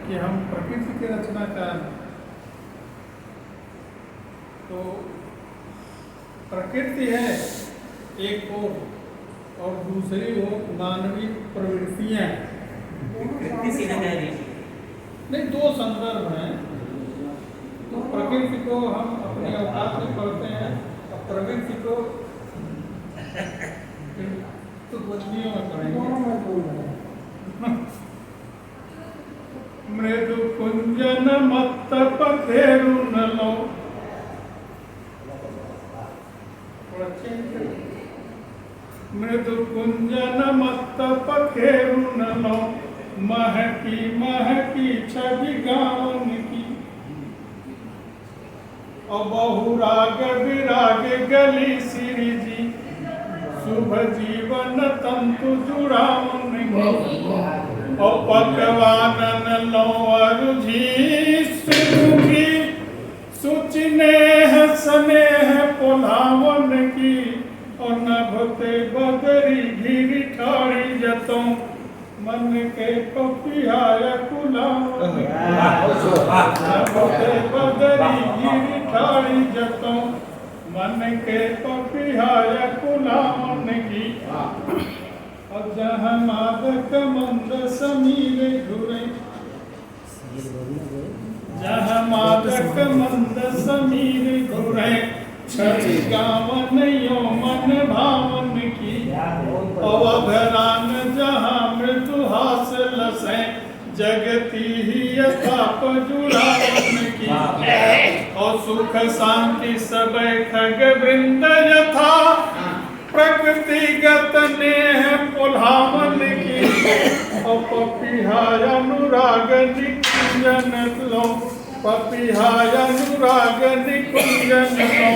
कि हम प्रकृति के रचनाकार हैं। तो प्रकृति है एक और दूसरी ओर मानवीय प्रवृत्तियां नहीं, दो संदर्भ हैं। तो प्रकृति को हम अपने औकात में पढ़ते हैं और प्रवृत्ति को तो बदलियों में पढ़ेंगे। मृदु कुंजन मत पथेरु नलो, मृदु कुंजन मत पखेरु नलो, महकी महकी छवि गावन की, और बहुराग विराग गली सिरी जी, शुभ जीवन तंतु जुड़ावन की, और पकवानन लो अरुझी सुखी, सुचिनेह स्नेह पोलावन की, और नभते बदरी घिरी ठाड़ी जतों, मन के पपियाय कुलावन की, नभते बदरी घिरी ठाड़ी जतों, मन के पपियाय कुलावन की, और जहाँ मादक मंद समीर घुरे, जहाँ मादक मंद समीर घुरे, छवि गावन यो मन भावन की, अवधरान जहाँ मृदुहास लसे, जगती ही यथाप जुड़ावन की, और सुख शांति सब खग वृंद यथा, प्रकृतिगत नेह पुलावन की, और पपिहाय अनुराग निकुंजन लो, पपिहाय अनुराग निकुंजन लो,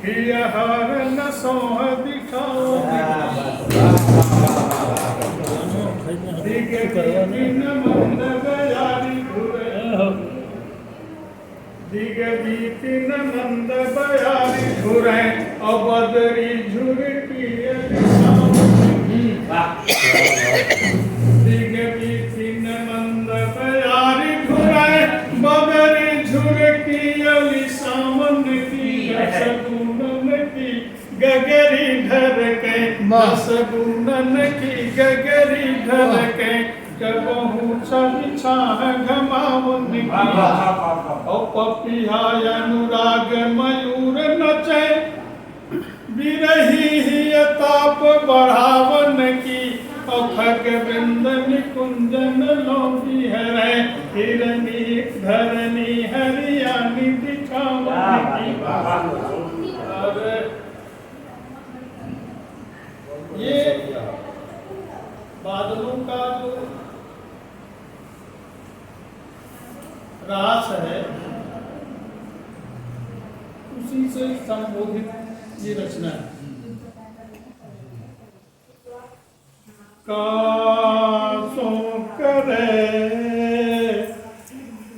हिय हरन सोह दिखाओ, दिग दीपिन मंद बयारी घुरे, दिग दीपिन मंद बयारी घुरे, और बदरी झुरकी दिग दीपिन मंद बयारी घुरे, बदरी झुरकी अली सामन की, रसगुनन की गगरी धर के, रसगुनन की गगरी धर के, कबहू छवि छाह घमावन की, और पपिहाय अनुराग मयूर नचे, विरही ही ताप बढ़ावन की, और खग वृंद निकुंजन लोकी हरे, हिरनी धरनी हरियाणी दिखावन की। और ये बादलों का जो रास है उसी से संबोधित ये रचना है। कासों करे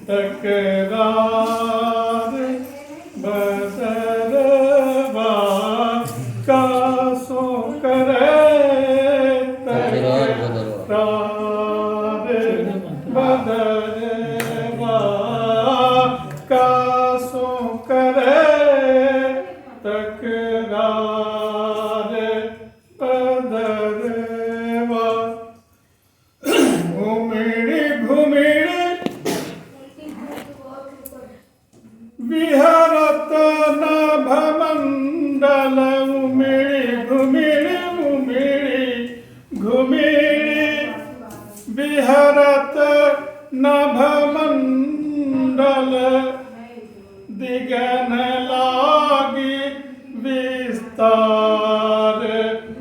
तकरार बदरवा, कासों करे तकरार बदरवा, कासों करे तकरार बदरवा, घुमिड़ी घुमिड़ी विहरत नभमंडल, उमिड़ी घुमिड़ी उमिड़ी घुमिड़ी विहरत नभमंडल, दिगन लागी विस्तार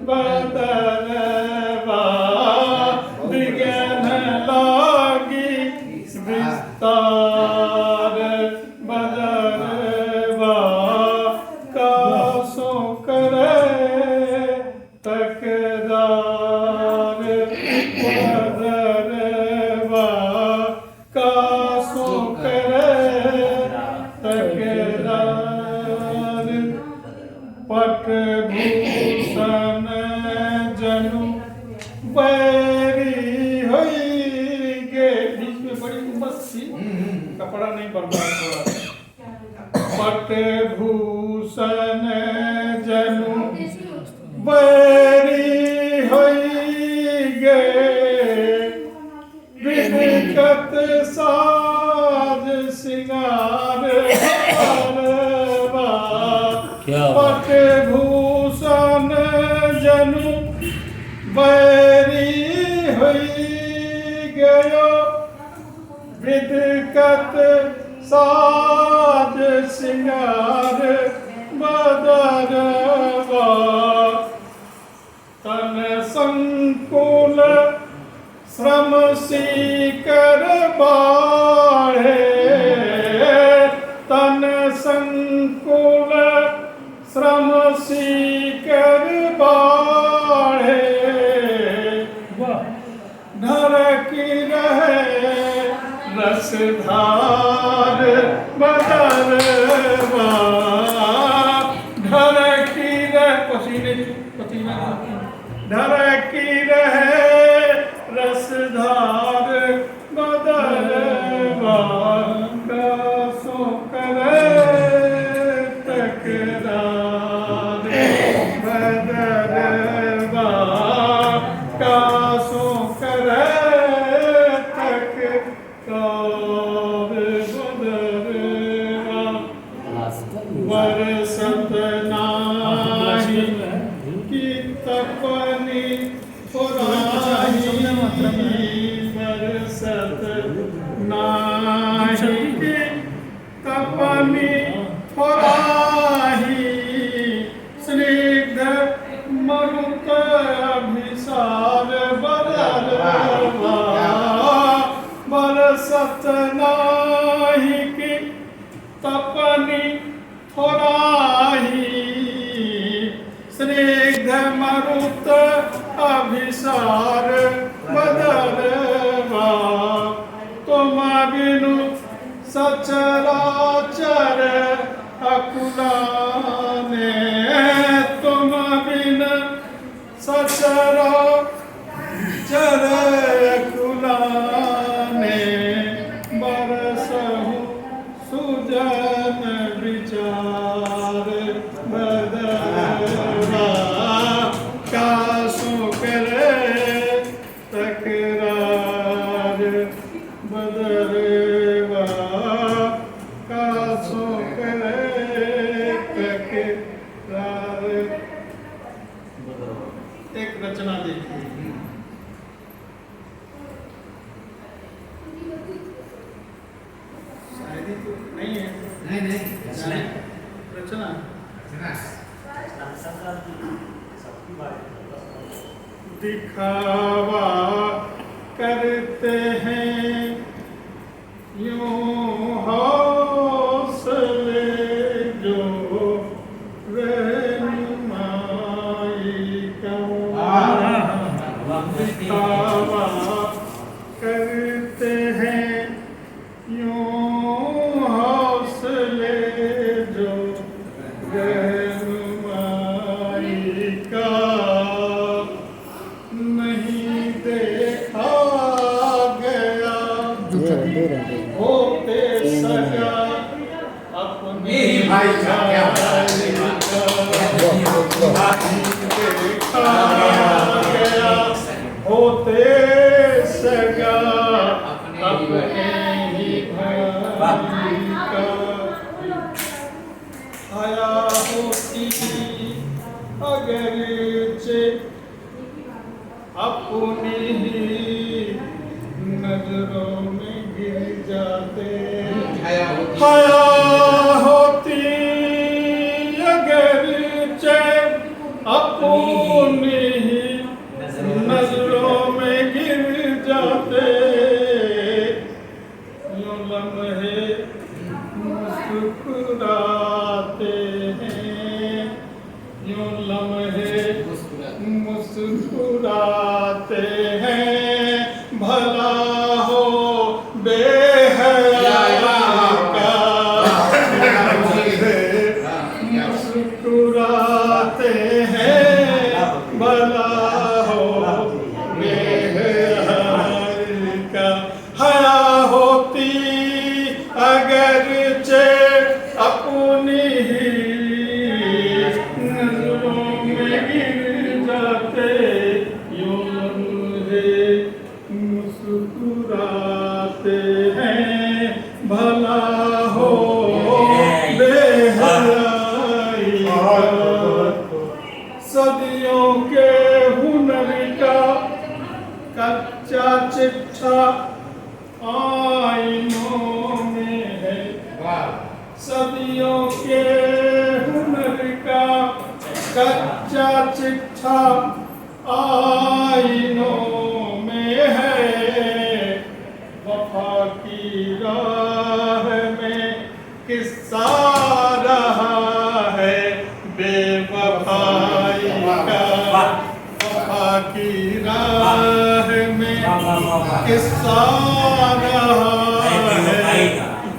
बदरवा, दिगन लागी विस्तार बदरवा, कासों करे तकरार बदरवा, कासों करे तकरार सी कपड़ा नहीं बर्बाद हो रहा। पट भूषण जनु बैरी होई गए, विदिकत साज सिंगार पट भूषण जनु बैरी होई गयो, विदिकत साज सिंगार बदरवा, तन संकुल श्रम सीकर बाढ़े, तन संकुल श्रम सीकर बाढ़े, ढरकी रहे रसधार बदरवा, ढरकी रहे पसीने ढरकी रहे रसधार बदरवा, कासों करे तकरार बदरवा, कासों करे बरसत नाही की तपनी पुरानी, बरसत नाही की तपनी पुरानी, स्निग्ध मरुत अभिसार बदरवा, बरसत नाही की तपनी थोराही, स्निग्ध मरुत अभिसार बदरवा, तुम बिनु सचराचर अकुलाने, तुम बिन सचराचर अकुलाने, बरसहु सुजन विचार बदरवा, कासों करे तकरार बदरवा, कासों करे तकरार। एक रचना देखिए, शायरी तो नहीं है, नहीं रचना दिखावा करते हैं यूं हौसले जो रहनुमाई का, दिखावा करते हैं यूं हौसले जो रहनुमाई का, नहीं देखा गया होते सजा अपने भाई का, देखा गया होते सगा अपने ही भाई का, आया होती अगर चे अपनी ही नजरों में गिर जाते, आया होती अगर चे अपनी ही नजरों में गिर जाते, यूं लम्हे मुस्कुराते हैं, यूं लम्हे मुस्कुराते हैं, भला हो बेहया का मुस्कुराते हैं भला हो बेहयाई का, सदियों के हुनर का कच्चा चिट्ठा आईनों में है, सदियों के हुनर का कच्चा चिट्ठा आईनों में है, वफा की राह में किस्सा रहा है बेवफाई का, वफा की राह में किस्सा रहा है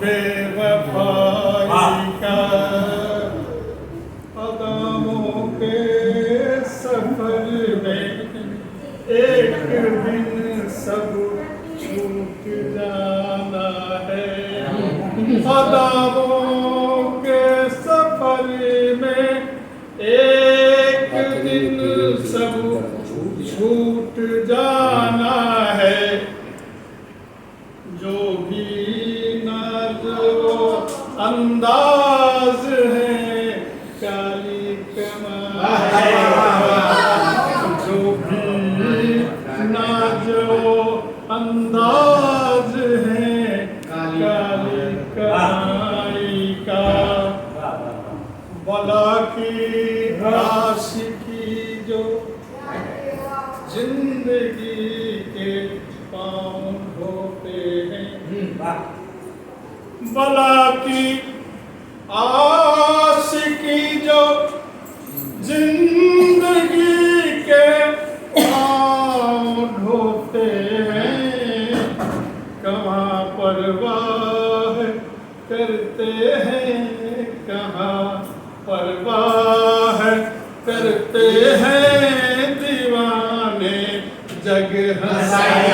बेवफाई का, कदमों के सफर में एक दिन सब छूट जाना है, कदमों के सफर में एक दिन सब छूट जाना है, जो भी नाज़ो अंदाज है काली कमाई, जो भी नाज़ो अंदाज है काली कमाई का, भला की आशिकी जो जिंदगी के पाँव धोते हैं, भला की आशिकी जो जिंदगी के पाँव धोते हैं, कहाँ परवाह करते हैं, कहाँ परवाह करते हैं दीवाने जग हंसाई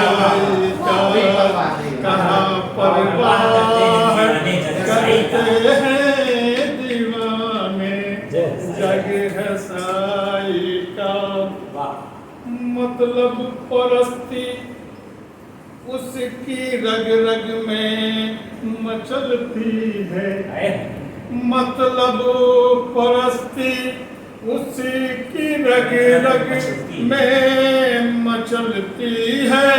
का, कहाँ परवाह करते हैं दीवाने जग हंसाई का, मतलब परस्ती उसकी रग रग में मचलती है, मतलब परस्ती उसकी रग रग में मचलती है,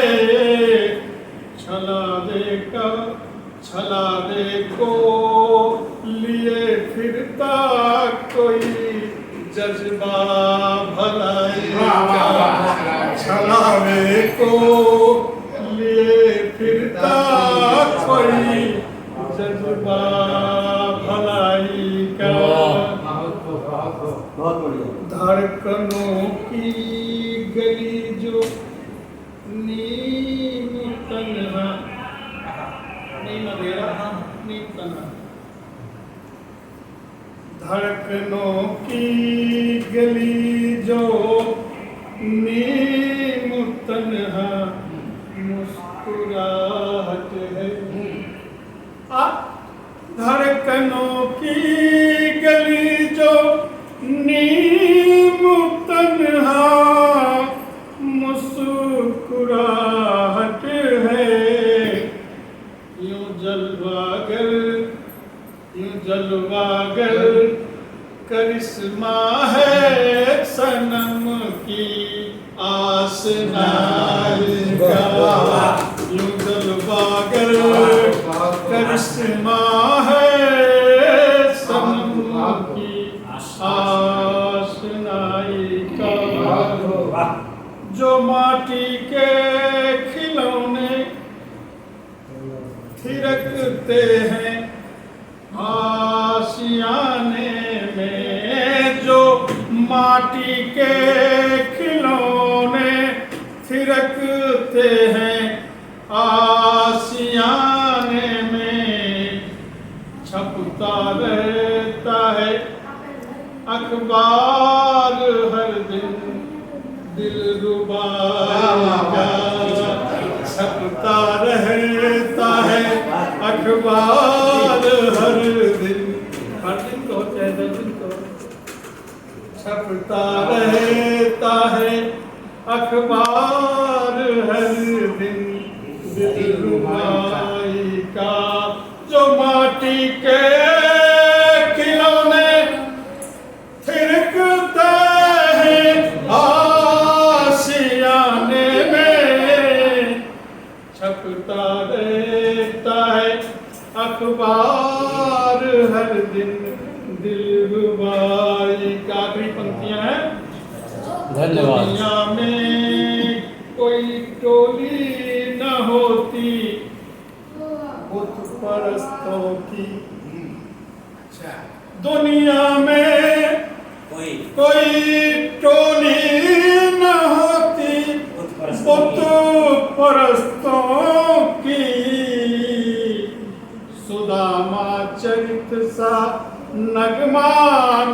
छलावे को लिए फिरता कोई जज्बा भलाई का, छलावे को लिए फिरता कोई जज्बा भलाई का, धड़कनों की गली जो नीम तन्हा, नीम अंधेरा नीम तन्हा, धड़कनों की गली जो नीम तन्हा मुस्कुराहट है, धड़कनों की गली जो नीम तन्हा मुस्कुराहट है, यूं जलवागर करिश्मा है सनम की आसनाई का, यूं जलवागर करिश्मा है सनम की आसनाई का, जो माटी के खिलौने थिरकते हैं आशियाने में, जो माटी के खिलौने थिरकते हैं आशियाने में, छपता रहता है अखबार हर दिन दिलरुबा का, छपता रहता है अखबार हर दिन तो चाहे 10 दिन तो छपता रहता है अखबार हर दिन। दिलरुबाई का जो माटी के खिलौने थिरकते हैं आशियाने में, छपता रहता है अखबार हर दिन दिलरुबाई का। आखिरी पंक्तियां हैं। धन्यवाद। दुनिया में कोई टोली न होती बुत परस्तों की, दुनिया में कोई टोली न होती बुत परस्तों की, सुदामा चरित सा नगमा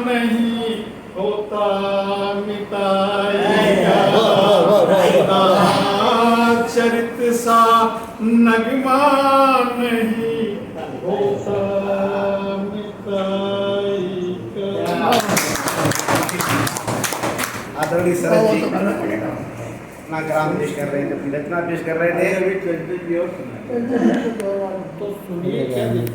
नहीं होता मिताई का, चरित सा नगमा नहीं होता मिताई का। आदरणीय शरद जी अपना ग्राम पेश कर रहे थे, अपनी रचना पेश कर रहे थे। तो सुनिए क्या